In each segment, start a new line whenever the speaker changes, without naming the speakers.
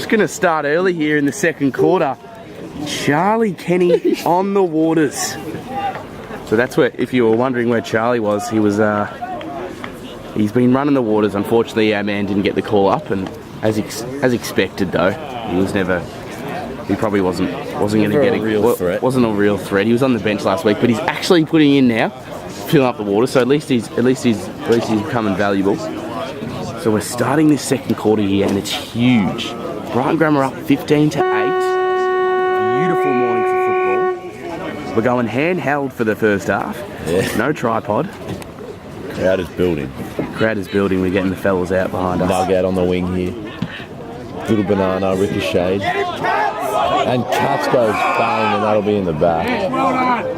just going to start early here in the second quarter. Charlie Kenny on the waters. So that's where, if you were wondering where Charlie was, he was, he's been running the waters. Unfortunately, our man didn't get the call up, and as expected though, he probably wasn't going to get a real threat. Wasn't a real threat. He was on the bench last week, but he's actually putting in now, filling up the water. So at least he's becoming valuable. So we're starting this second quarter here, and it's huge. Brighton Grammar up 15 to 8. Beautiful morning for football. We're going handheld for the first half. Yeah. No tripod.
Crowd is building.
We're getting the fellas out behind us.
Dug out on the wing here. Little banana, ricocheted. And Katz goes bang, and that'll be in the back.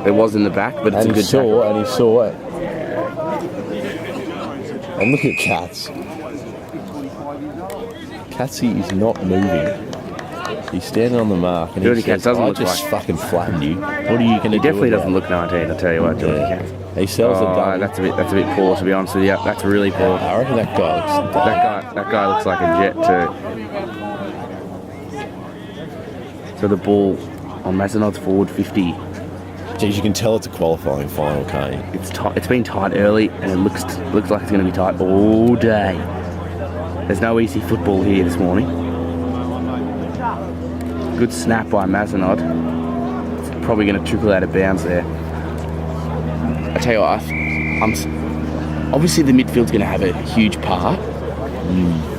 It was in the back, but it's a good tackle.
And he saw it. And look at Katz. Katsy is not moving. He's standing on the mark, and he says, I just fucking flattened you. What are you going to do?
He definitely doesn't look 19, I'll tell you what.
Yeah. He sells the double.
That's a bit poor, to be honest with you. That's really poor.
I reckon that guy looks...
That guy looks like a jet too. So the ball on Mazenod's forward 50.
Geez, you can tell it's a qualifying final, can't you?
It's tight. It's been tight early, and it looks like it's going to be tight all day. There's no easy football here this morning. Good snap by Mazenod. It's probably going to trickle out of bounds there. I tell you what, obviously the midfield's going to have a huge part,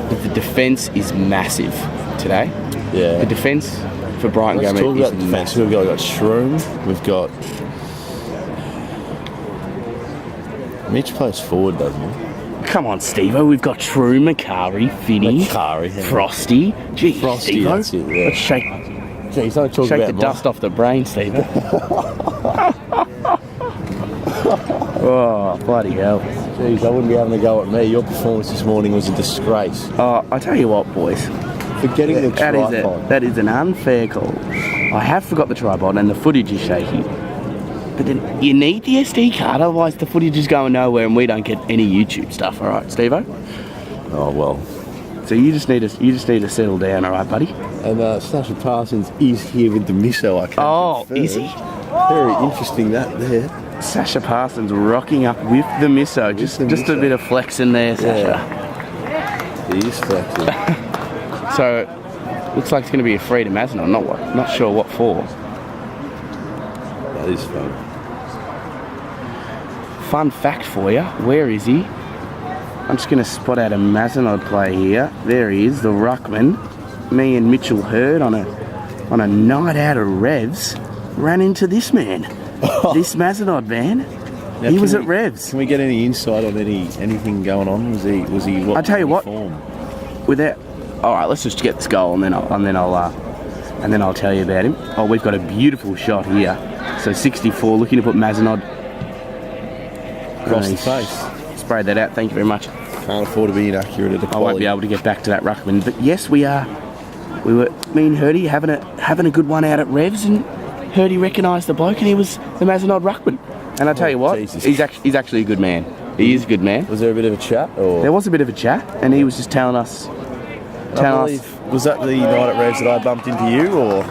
but the defence is massive today.
Yeah.
The defence for Brighton Grammar is massive.
We've got Shroom, we've got... Mitch plays forward, doesn't he?
Come on, Steve-O, we've got Shroom, Macari, Finney, Frosty. Gee,
Frosty,
Steve-O.
that's it, yeah.
Let's shake the dust off the brain, Steve-O. Oh, bloody hell.
Jeez, I wouldn't be having a go at me. Your performance this morning was a disgrace.
Oh, I tell you what, boys.
Forgetting the tripod.
That is an unfair call. I have forgot the tripod, and the footage is shaky. But then you need the SD card, otherwise the footage is going nowhere and we don't get any YouTube stuff, alright, Steve-O?
Oh, well.
So you just need to settle down, alright, buddy?
And Sasha Parsons is here with the miso, I can't confirm.
Is he?
Very interesting that there.
Sasha Parsons rocking up with the miso. Just a bit of flexing there, Sasha.
Yeah. He is flexing.
So, looks like it's going to be a free to Mazenod. Not sure what for.
That is fun.
Fun fact for you. Where is he? I'm just going to spot out a Mazenod play here. There he is, the ruckman. Me and Mitchell Hurd on a night out of Revs ran into this man. This Mazenod man. Now, he was at Revs.
Can we get any insight on anything going on? Was he? What
I tell you what.
Form?
All right, let's just get this goal and then I'll tell you about him. Oh, we've got a beautiful shot here. So 64, looking to put Mazenod
across the face.
Sprayed that out. Thank you very much.
Can't afford to be inaccurate at the quality.
I won't be able to get back to that ruckman, but yes, we were. Me and Hurdy having a good one out at Revs, and Hurdy recognised the bloke, and he was the Mazenod ruckman. And I tell you what, he's actually a good man. He is a good man.
Was there a bit of a chat? Or?
There was a bit of a chat, and he was just telling us.
Was that the night at Revs that I bumped into you, or?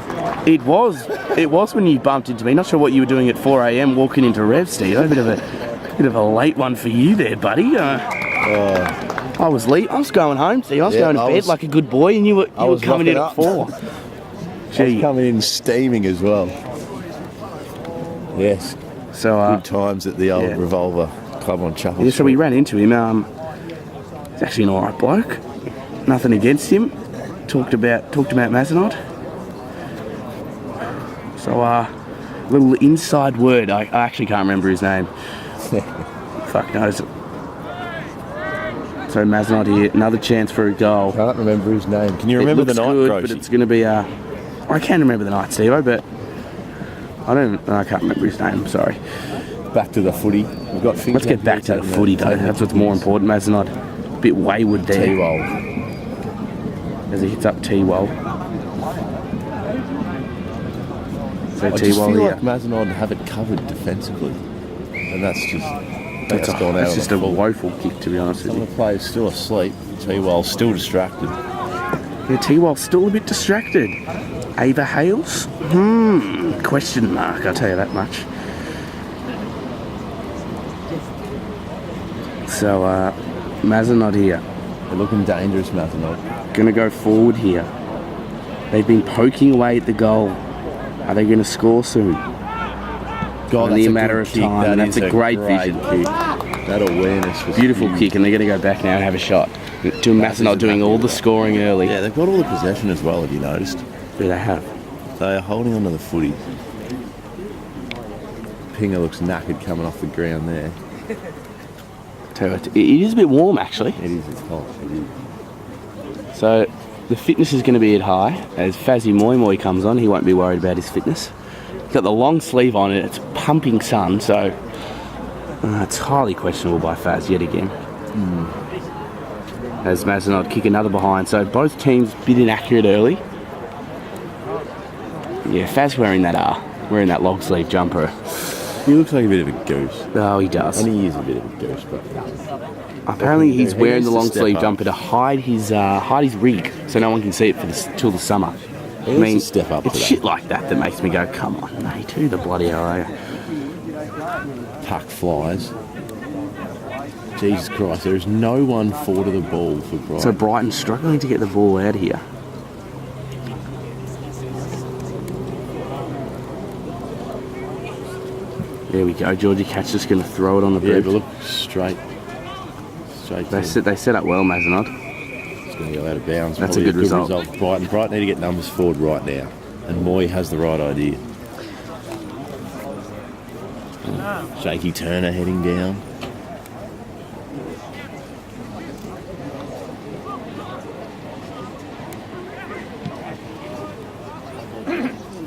It was when you bumped into me. Not sure what you were doing at 4 a.m. walking into Revs, Steve. A bit of a late one for you there, buddy. I was late. I was going home, Steve. I was going to bed like a good boy, and you were coming in at 4.
I was coming in steaming as well. Yes.
So
good times at the old Revolver Club on Chapel.
Yeah, so we ran into him. He's actually an alright bloke. Nothing against him. Talked about Mazenod. So little inside word. I actually can't remember his name. Fuck knows. So Mazenod here, another chance for a goal.
Can't remember his name. Can you remember the night,
good, but it's going to be I can remember the night, Steve-O, but I can't remember his name. Sorry.
Back to the footy. We've got.
Let's get back to the footy, though. That's what's more important. Mazenod, a bit wayward there.
T-Wold.
As he hits up T-Wold. So
I just feel like Mazenod have it covered defensively, and that's just
a woeful kick, to be honest with you.
Some of the players still asleep. T-Wold still distracted.
Yeah, T-Wild's still a bit distracted. Ava Hales? Question mark, I'll tell you that much. So, Mazenod here.
They're looking dangerous, Mazenod.
Gonna go forward here. They've been poking away at the goal. Are they gonna score soon?
God,
Only
that's
a matter of
kick.
time. That's a great vision.
Kick. That awareness was
Beautiful
huge.
kick, and they're gonna go back now and have a shot. Mazenod doing all the scoring early.
Yeah, they've got all the possession as well, have you noticed?
Yeah, they have.
They are holding onto the footy. Pinger looks knackered coming off the ground there.
Tell you what, it is a bit warm actually.
It is, it's hot. It is.
So the fitness is going to be at high. As Fazzy Moi Moi comes on, he won't be worried about his fitness. He's got the long sleeve on it, it's pumping sun, so it's highly questionable by Faz yet again. As Mazenod kick another behind, so both teams a bit inaccurate early. Yeah, Faz wearing that long sleeve jumper.
He looks like a bit of a goose.
Oh, he does.
And he is a bit of a goose, but
Apparently he's
he
wearing
needs
the
to
long
step
sleeve
up.
jumper to hide his rig, so no one can see it for till the summer.
He needs to step up
it's
to that.
shit like that that makes me go, come on, mate, who the bloody hell are you?
Puck flies. Jesus Christ, there is no one forward of the ball for Brighton.
So Brighton struggling to get the ball out of here. There we go. Georgie Catch just going to throw it on the
yeah,
boot.
but look, straight.
They set up well, Mazenod.
It's going to go out of bounds.
That's a
Probably
good result.
Brighton need to get numbers forward right now. And Moy has the right idea. Shaky Turner heading down.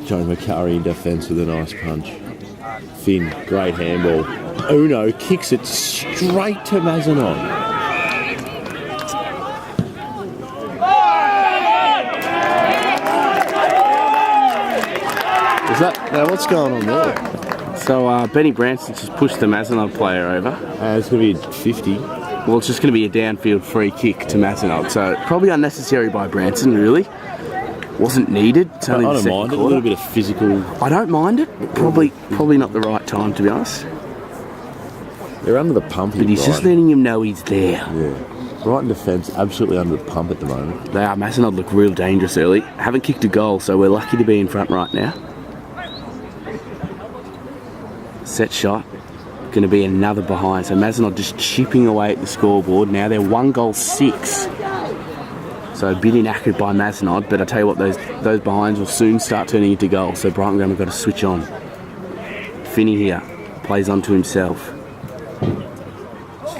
Joe McCurry in defence with a nice punch. Finn, great handball. Uno kicks it straight to Mazenod. Now what's going on there?
So Benny Branson just pushed the Mazenod player over.
It's going to be 50.
Well, it's just going to be a downfield free kick to Mazenod. So probably unnecessary by Branson, really. Wasn't needed. It's only
I
the
don't
second
mind it. A
quarter.
little bit of physical.
I don't mind it. Probably not the right time, to be honest.
They're under the pump here,
But he's just
Brighton.
letting him know he's there.
Yeah. Brighton defence absolutely under the pump at the moment.
They are. Mazenod look real dangerous early. Haven't kicked a goal, so we're lucky to be in front right now. Set shot. Going to be another behind. So Mazenod just chipping away at the scoreboard. Now they're 1-6. So a bit inaccurate by Mazenod, but I tell you what, those behinds will soon start turning into goals. So Brighton have got to switch on. Finney here plays onto himself.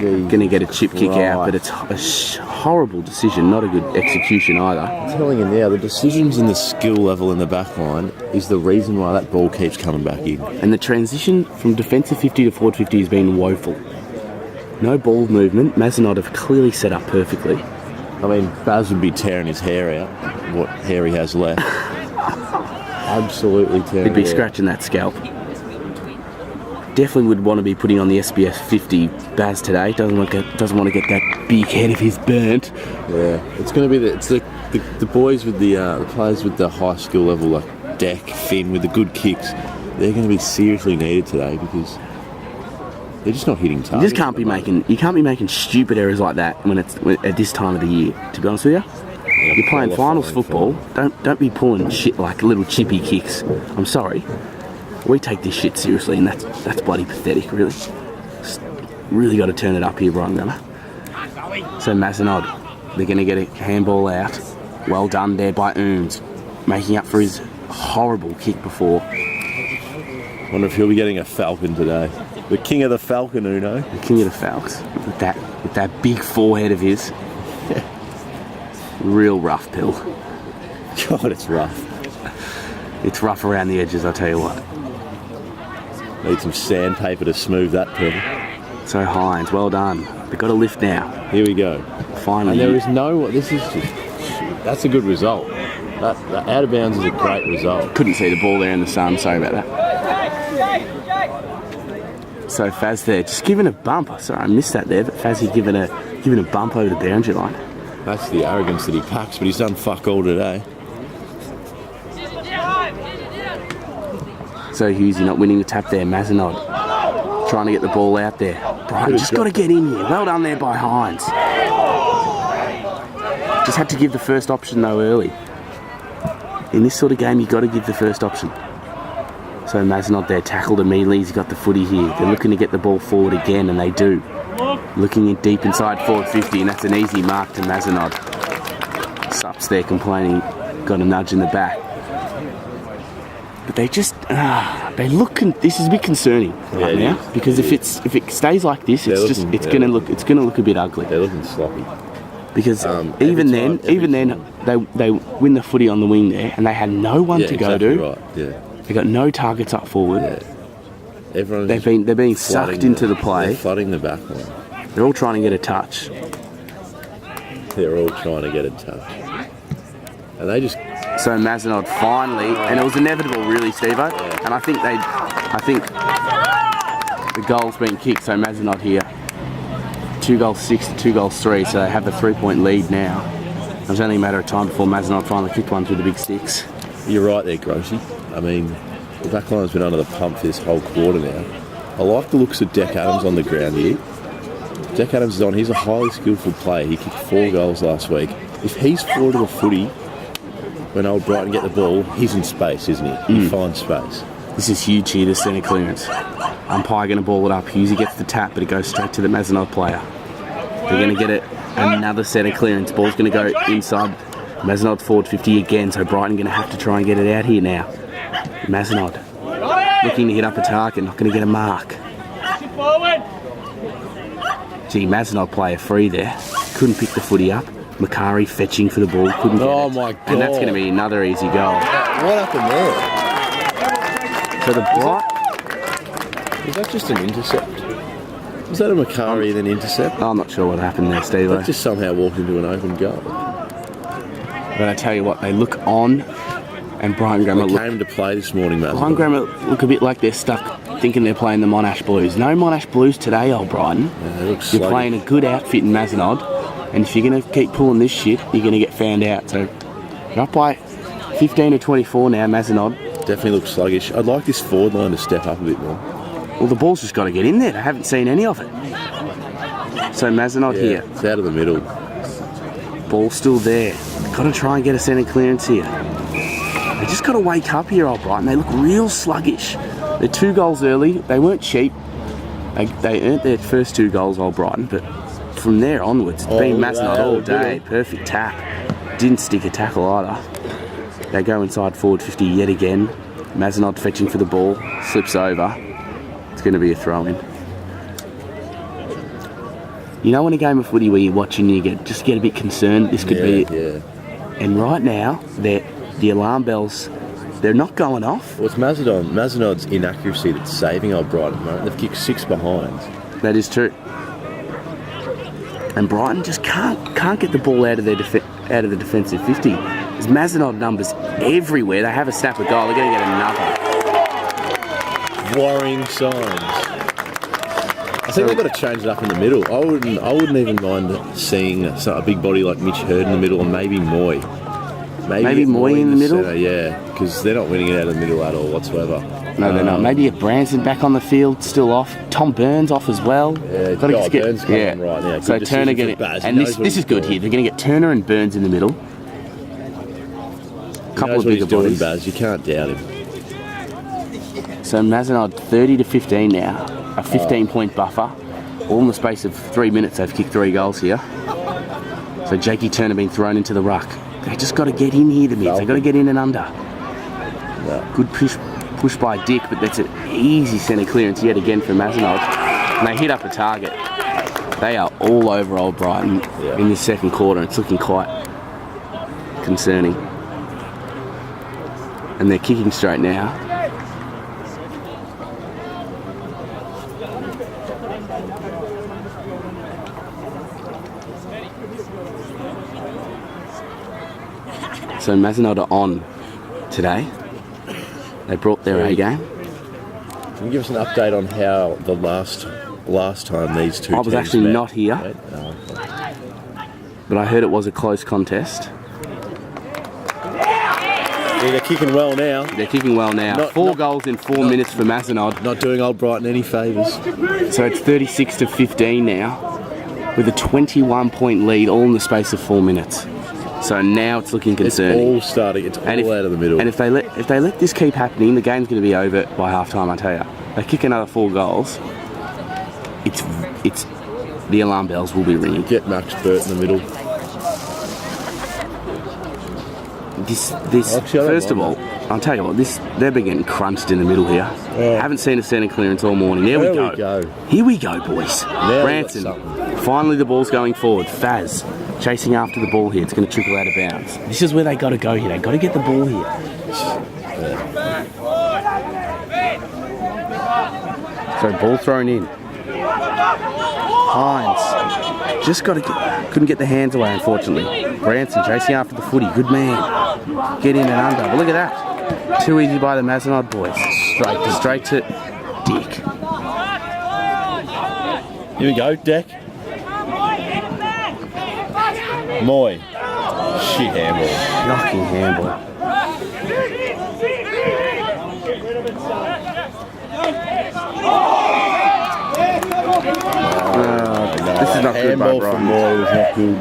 Going to get a chip kick out, but it's a horrible decision, not a good execution either.
I'm telling you now, the decisions and the skill level in the back line is the reason why that ball keeps coming back in.
And the transition from defensive 50 to forward 50 has been woeful. No ball movement. Mazenod have clearly set up perfectly.
I mean, Baz would be tearing his hair out, what hair he has left. Absolutely tearing
He'd be
it out.
scratching that scalp. Definitely would want to be putting on the SBF 50 Baz today. Doesn't want to get that big head of his burnt.
Yeah, it's going to be the boys with the players with the high skill level, like Deck, Finn, with the good kicks. They're going to be seriously needed today because they're just not hitting targets.
You just can't be making stupid errors like that when it's at this time of the year. To be honest with you, you're playing finals football. Don't be pulling shit like little chippy kicks. I'm sorry. We take this shit seriously, and that's bloody pathetic, really. Just really got to turn it up here, Brighton Gunner. So Mazenod, they're going to get a handball out. Well done there by Ooms, making up for his horrible kick before.
Wonder if he'll be getting a Falcon today. The king of the Falcon, Uno.
The king of the Falcons with that big forehead of his. Real rough pill.
God, it's rough.
It's rough around the edges, I tell you what.
Need some sandpaper to smooth that pill.
So Hines, well done. They've got to lift now.
Here we go.
Finally.
And there is that's a good result. That out of bounds is a great result.
Couldn't see the ball there in the sun, sorry about that. So Faz there, just giving a bump. Sorry, I missed that there, but Fazzy giving a bump over the boundary line.
That's the arrogance that he packs, but he's done fuck all today.
So Hughesy not winning the tap there. Mazenod trying to get the ball out there. Brighton just got to get in here. Well done there by Hines. Just had to give the first option though early. In this sort of game, you've got to give the first option. So Mazenod there tackled immediately. He's got the footy here. They're looking to get the ball forward again, and they do. Looking in deep inside forward 50, and that's an easy mark to Mazenod. Sups there complaining, got a nudge in the back. But they just, they look. This is a bit concerning right now because if it stays like this, it's gonna look a bit ugly.
They're looking sloppy.
Because even then, they win the footy on the wing there, and they had no one to go to.
Right. Yeah.
They got no targets up forward.
Yeah.
They're being sucked into the play.
They're flooding the back line.
They're all trying to get a touch.
And they just.
So Mazenod finally, and it was inevitable, really, Steve-O.
Yeah.
And I think the goal's been kicked. So Mazenod here, 2 goals 6 to 2 goals 3. So they have the 3-point lead now. It was only a matter of time before Mazenod finally kicked one through the big sticks.
You're right there, Grossy. I mean, the back line's been under the pump for this whole quarter now. I like the looks of Deck Adams on the ground here. Deck Adams is on. He's a highly skillful player. He kicked 4 goals last week. If he's forward of the footy, when old Brighton get the ball, he's in space, isn't he? He finds space.
This is huge here, the centre clearance. Umpire going to ball it up. Hughesy gets the tap, but it goes straight to the Mazenod player. They're going to get it. Another centre clearance. Ball's going to go inside. Mazenod forward 50 again, so Brighton going to have to try and get it out here now. Mazenod looking to hit up a target, not going to get a mark. Gee, Mazenod player free there. Couldn't pick the footy up. Makari fetching for the ball, couldn't get it.
Oh my God.
And that's going to be another easy goal.
What happened there?
So the
Was that just an intercept? Was that a Makari then intercept?
I'm not sure what happened there, Steve.
That just somehow walked into an open goal.
But I tell you what, they look on, and Brighton Grammar
came to play this morning, mate.
Brighton Grammar look a bit like they're stuck thinking they're playing the Monash Blues. No Monash Blues today, old Brighton.
Yeah,
you're playing a good outfit in Mazenod, and if you're going to keep pulling this shit, you're going to get found out. So you're up by 15 to 24 now, Mazenod.
Definitely looks sluggish. I'd like this forward line to step up a bit more.
Well, the ball's just got to get in there. I haven't seen any of it. So Mazenod here.
It's out of the middle.
Ball's still there. Got to try and get a centre clearance here. They just got to wake up here, old Brighton. They look real sluggish. They're 2 goals early. They weren't cheap. They earned their first 2 goals, old Brighton, but from there onwards, it's been Mazenod all day. Perfect tap. Didn't stick a tackle either. They go inside forward 50 yet again. Mazenod fetching for the ball. Slips over. It's going to be a throw-in. You know, in a game of footy where you're watching, you just get a bit concerned. This could be it.
Yeah.
And right now, the alarm bells, they're not going off.
Well, it's Mazenod's inaccuracy that's saving old Brighton, mate. They've kicked 6 behinds.
That is true. And Brighton just can't get the ball out of the defensive 50. There's Mazenod numbers everywhere. They have a snap of goal. They're going to get another.
Worrying signs. I think they've got to change it up in the middle. I wouldn't even mind seeing a big body like Mitch Hurd in the middle, and maybe Moy.
Maybe Moy in the middle?
Centre, yeah, because they're not winning it out of the middle at all whatsoever.
No, they're not. Maybe if Branson back on the field, still off. Tom Burns off as well.
Yeah, Burns coming on right now.
So Turner getting, and this is good here. They're going to get Turner and Burns in the middle. Couple of bigger bodies.
Baz. You can't doubt him.
So Mazenod 30 to 15 now. A 15-point buffer. All in the space of 3 minutes, they've kicked 3 goals here. So Jakey Turner being thrown into the ruck. They just got to get in here, the mids. They've got to get in and under.
No.
Good push by Dick, but that's an easy centre clearance yet again for Mazenod. And they hit up a target. They are all over old Brighton in this second quarter. It's looking quite concerning. And they're kicking straight now. So Mazenod are on today. They brought their A game.
Can you give us an update on how the last time these two
I was
teams
actually
met?
not here. but I heard it was a close contest.
Yeah, they're kicking well now.
They're kicking well now. 4 goals in 4 minutes for Mazenod.
Not doing old Brighton any favours.
So it's 36-15 now, with a 21-point lead all in the space of 4 minutes. So now it's looking concerning.
It's all starting. It's all out of the middle.
And if they let this keep happening, the game's going to be over by half time. I tell you, they kick another 4 goals. It's the alarm bells will be ringing.
Get Max Burt in the middle.
This first of all, I'll tell you what, they've been getting crunched in the middle here.
Yeah.
Haven't seen a centre clearance all morning. There we go. Here we go, boys. Branson. Finally the ball's going forward. Faz chasing after the ball here. It's going to trickle out of bounds. This is where they got to go here. They got to get the ball here. So ball thrown in. Hines just couldn't get the hands away, unfortunately. Branson chasing after the footy. Good man. Get in and under. But look at that. Too easy by the Mazenod boys. Straight to Dick.
Here we go, Deck. Moy. Shit handball.
Shocking handball. This is not good,
handball
bro.
from Moy was not good.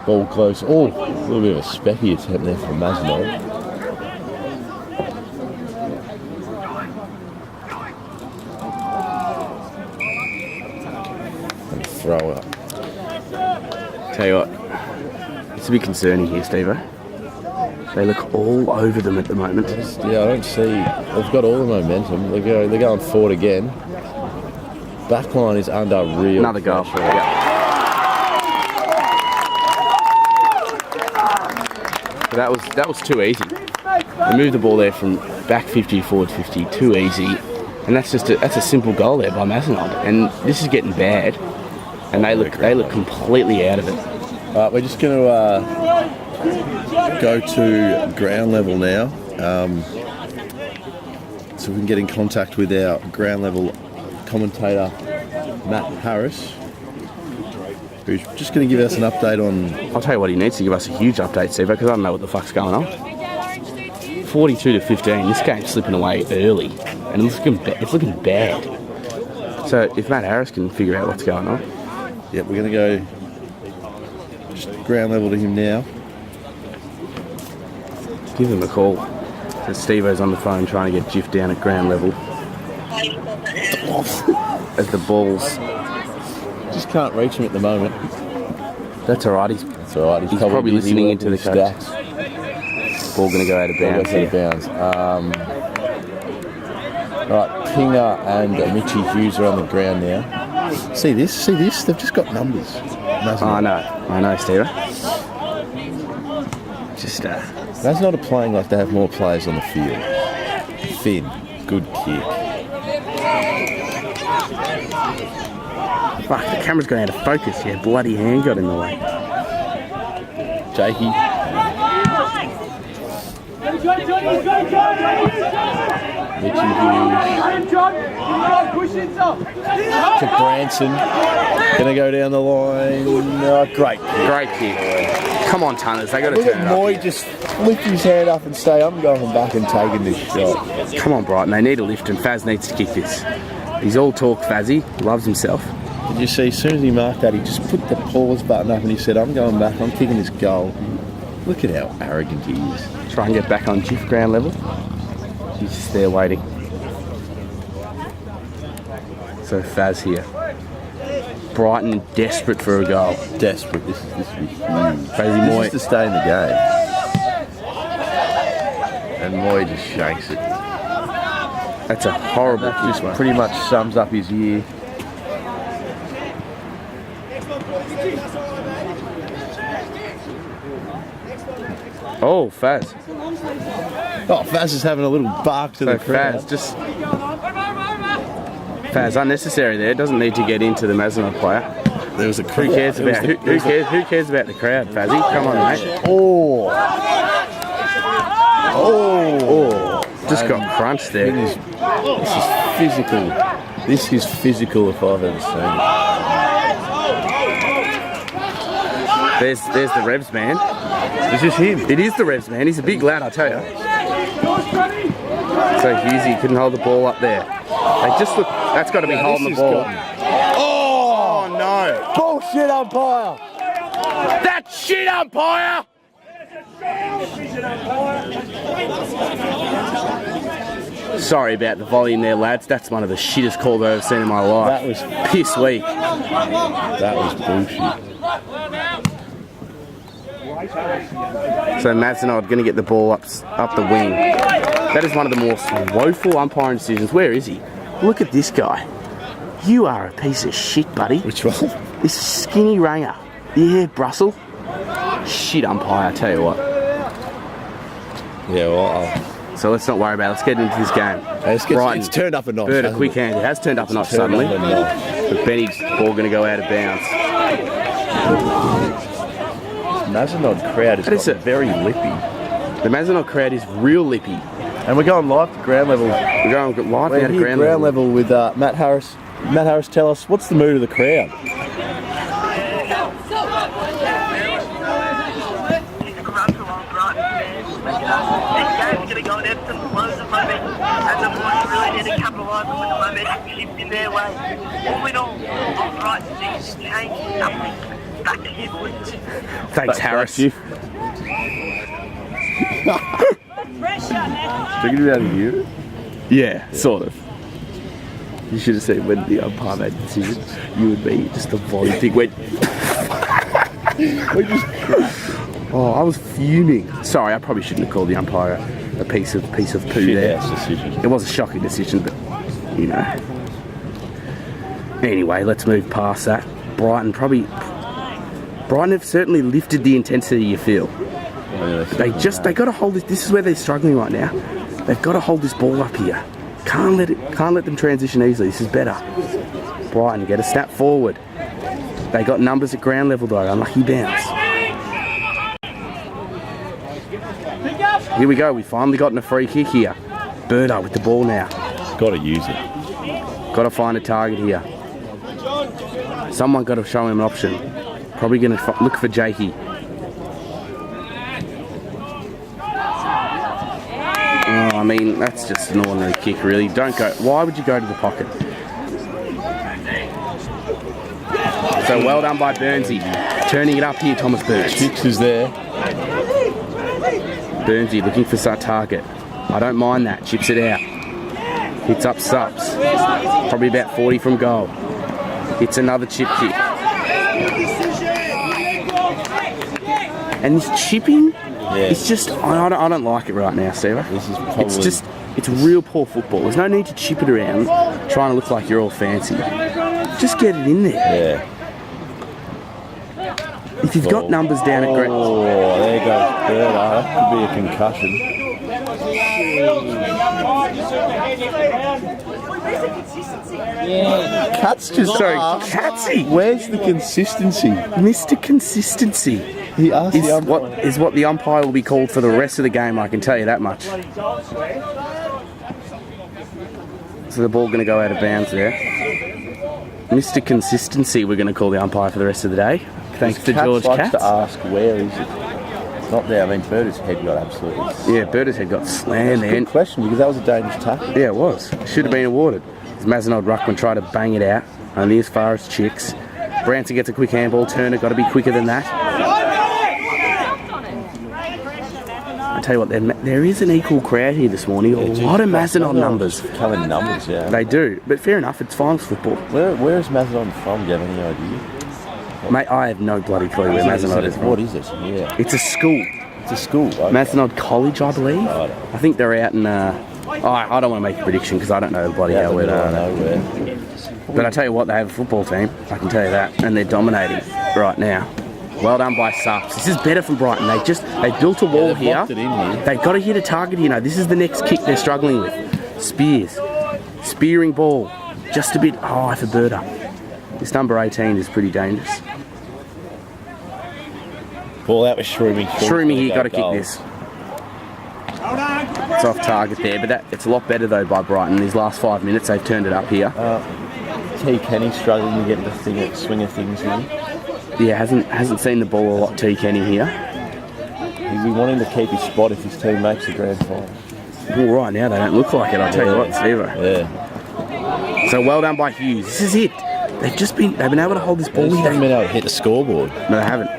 Ball close. Oh, a little bit of a specky attempt there from Mazenod. And throw up.
Tell you what, it's a bit concerning here, Steve. They look all over them at the moment.
Yeah, I don't see. They've got all the momentum. They're going forward again. Backline is under real.
Another goal. Yeah. That was too easy. They moved the ball there from back 50 forward 50, too easy, and that's a simple goal there by Mazenod. And this is getting bad, and they look completely out of it.
We're just going to go to ground level now, so we can get in contact with our ground level commentator Matt Harris, who's just going to give us an update on...
I'll tell you what, he needs to give us a huge update, Steve, because I don't know what the fuck's going on. 42-15, this game's slipping away early, and it's looking bad. So if Matt Harris can figure out what's going on...
Yeah, we're going to go just ground level to him now.
Give him a call. So Steve-O's on the phone trying to get Jiff down at ground level. As the balls...
Just can't reach him at the moment.
That's alright. He's probably listening into the coach. Ball going to go out of bounds.
Right, Pinger and Mitchie Hughes are on the ground now. See this? They've just got numbers.
I know, Steve. Just
Mazenod are playing like they have more players on the field. Finn, good kick.
Fuck, the camera's going out of focus. Yeah, bloody hand got in the way.
Jakey. Mitchie Hughes. To Branson. Gonna go down the line. Oh, great kick.
Come on, Tunners, they got to
Look
turn it
at Moy just lift his hand up and say, I'm going back and taking this shot.
Come on, Brighton, they need a lift, and Faz needs to kick this. He's all talk, Fazzy, loves himself.
Did you see, as soon as he marked that, he just put the pause button up and he said, I'm going back, I'm kicking this goal. Look at how arrogant he is.
Try and get back on Jiff ground level. He's just there waiting. So Faz here. Brighton desperate for a goal.
Desperate. This will be huge.
Crazy Moy.
This is to stay in the game. And Moy just shakes it.
That's a horrible
That
kick,
just
mate.
pretty much sums up his year.
Oh, Faz.
Oh, Faz is having a little bark to the crowd.
Faz unnecessary there. Doesn't need to get into the Mazenod player.
There was a
Who cares about who cares about the crowd, Fazzy? Come on, mate.
Oh,
Just got crunched there.
this is physical. This is physical if I've ever seen it.
There's the Revs man.
Is this him?
It is the Revs man. He's a big lad, I tell you. So Hughesy couldn't hold the ball up there. They just look. That's got to be holding the ball. Oh no!
Bullshit umpire!
That shit umpire! Sorry about the volume there, lads. That's one of the shittest calls I've ever seen in my life.
That was
piss weak.
That was bullshit.
So Mazenod going to get the ball up the wing. That is one of the most woeful umpiring decisions. Where is he? Look at this guy. You are a piece of shit, buddy.
Which one?
This skinny ranger. Yeah, Brussels. Shit umpire, I tell you what.
Yeah, well,
so let's not worry about it. Let's get into this game.
Brighton, it's turned up a notch.
Bird a quick hand. It has turned up a notch suddenly. But Benny's ball going to go out of bounds.
Mazenod crowd is very lippy.
The Mazenod crowd is real lippy.
And we're going live to ground level.
We're going live
We're
now to ground level.
with Matt Harris. Matt Harris, tell us, what's the mood of the crowd?
Going to go and have some loads of momentum, and the boys really need to capitalise on the momentum shift in their way. All in all, Brighton needs to change something. Back to you, boys.
Thanks, Harris.
Did you get out of here?
Yeah, sort of. You should have seen when the umpire made the decision. You would be just a volley thing went. Oh, I was fuming. Sorry, I probably shouldn't have called the umpire a piece of poo there.
Decision.
It was a shocking decision, but you know. Anyway, let's move past that. Brighton have certainly lifted the intensity. You feel they got to hold this. This is where they're struggling right now. They've got to hold this ball up here. Can't let them transition easily. This is better. Brighton get a snap forward. They got numbers at ground level though. Unlucky bounce. Here we go. We've finally gotten a free kick here. Birder with the ball now.
Got to use it.
Got to find a target here. Someone got to show him an option. Probably going to look for Jakey. Oh, I mean, that's just an ordinary kick, really. Don't go. Why would you go to the pocket? So well done by Burnsy. Turning it up here, Thomas Burns.
Chicks is there.
Burnsy looking for that target. I don't mind that. Chips it out. Hits up subs. Probably about 40 from goal. Hits another chip kick. And this chipping, it's just, I don't like it right now, Sarah. It's real poor football. There's no need to chip it around trying to look like you're all fancy. Just get it in there.
Yeah.
If you've got numbers down at ground.
Oh, there goes Birder. That could be a concussion. Cat's just
Catsy.
Where's the consistency?
Mr. Consistency.
He asked the umpire.
Is what the umpire will be called for the rest of the game, I can tell you that much. So the ball going to go out of bounds there. Mr. Consistency, we're going to call the umpire for the rest of the day. Thanks to George Katz.
To ask where is it? It's not there. I mean, Birder's head got absolutely.
Yeah, Birder's head got slammed there.
Good question, because that was a dangerous tackle.
Yeah, it was. Should have been awarded. As Mazenod Ruckman tried to bang it out, only as far as Chicks. Branson gets a quick handball. Turner got to be quicker than that. I tell you what, there is an equal crowd here this morning. A lot of Mazenod numbers.
Coming numbers, yeah.
They do, but fair enough. It's finals football.
Where is Mazenod from? Do you have any idea?
Mate, I have no bloody clue where Mazenod is from.
What is it? Yeah.
It's a school.
It's a school. Okay.
Mazenod College, I believe. I think they're out in. I don't want to make a prediction because I don't know bloody hell where they are. But I tell you what, they have a football team. I can tell you that, and they're dominating right now. Well done by Sups. This is better from Brighton. They built a wall here. They've got to hit a target here. This is the next kick they're struggling with. Spears. Spearing ball. Just a bit high for Birder. This number 18 is pretty dangerous.
Ball out with Shroomy.
Shroomy here, got to kick this. It's off target there, but it's a lot better though by Brighton. These last 5 minutes, they've turned it up here.
T. Kenny struggling to get the swing of things here.
Yeah, hasn't seen the ball a lot, T. Kenny here.
He'd be wanting to keep his spot if his team makes the grand final.
Well, right now they don't look like it, I'll tell you what, Steve.
Yeah.
So well done by Hughes. This is it. They've been able to hold this ball.
They haven't been able to hit the scoreboard.
No, they haven't.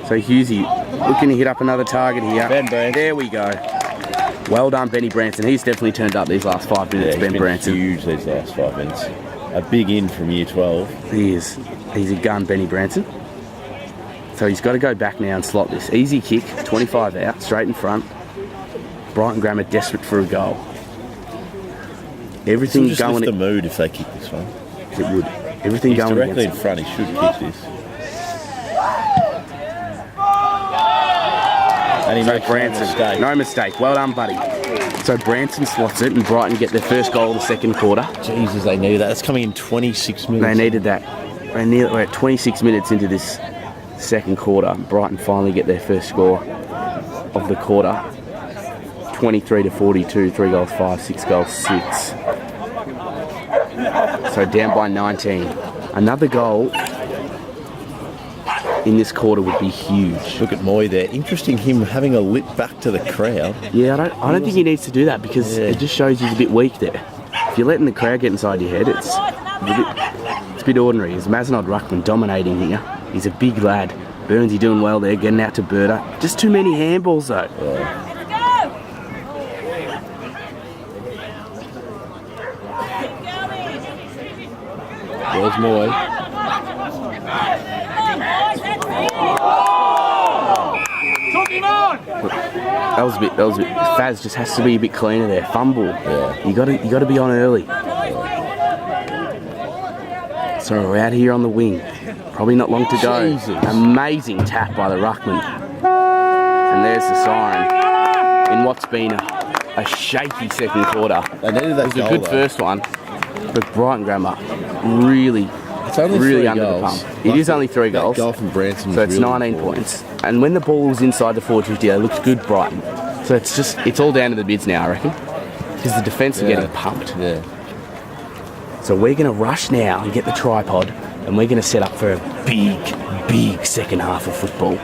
So Hughesy looking to hit up another target here.
Ben Branson.
There we go. Well done, Benny Branson. He's definitely turned up these last 5 minutes, Ben Branson.
Huge these last 5 minutes. A big in from year 12.
He is. He's a gun, Benny Branson. So he's got to go back now and slot this. Easy kick, 25 out, straight in front. Brighton Grammar desperate for a goal. Everything
just
going.
Lift the mood if they kick this one.
It would. Everything
He's
going
directly
against
in front. He should kick this. And he makes
Branson,
no mistake.
no mistake. Well done, buddy. So Branson slots it, and Brighton get their first goal of the second quarter.
Jesus, they needed that. That's coming in 26 minutes.
They needed that. We're at 26 minutes into this second quarter. Brighton finally get their first score of the quarter. 23-42, 3 goals 5, 6 goals 6. So down by 19. Another goal in this quarter would be huge.
Look at Moy there. Interesting him having a lip back to the crowd.
Yeah, I don't think he needs to do that because it just shows he's a bit weak there. If you're letting the crowd get inside your head, it's a bit ordinary. It's Mazenod Ruckman dominating here. He's a big lad. Burnsy doing well there, getting out to Berta. Just too many handballs though.
Yeah. There's Moy.
That was a bit. Faz just has to be a bit cleaner there. Fumble.
Yeah.
You got to be on early. So we're out here on the wing. Probably not long to go.
Jesus.
Amazing tap by the ruckman. And there's the siren in what's been a shaky second quarter.
They needed that
It was
goal,
a good
though.
first one, but Brighton Grammar really,
It's only
really
3
under
goals.
the pump. It is only 3 goals.
That goal from Branson.
So it's
really
19
important.
points. And when the ball was inside the forward 50, they looked good, Brighton. So it's all down to the bids now, I reckon. Because the defence are getting pumped.
Yeah.
So we're going to rush now and get the tripod, and we're going to set up for a big second half of football.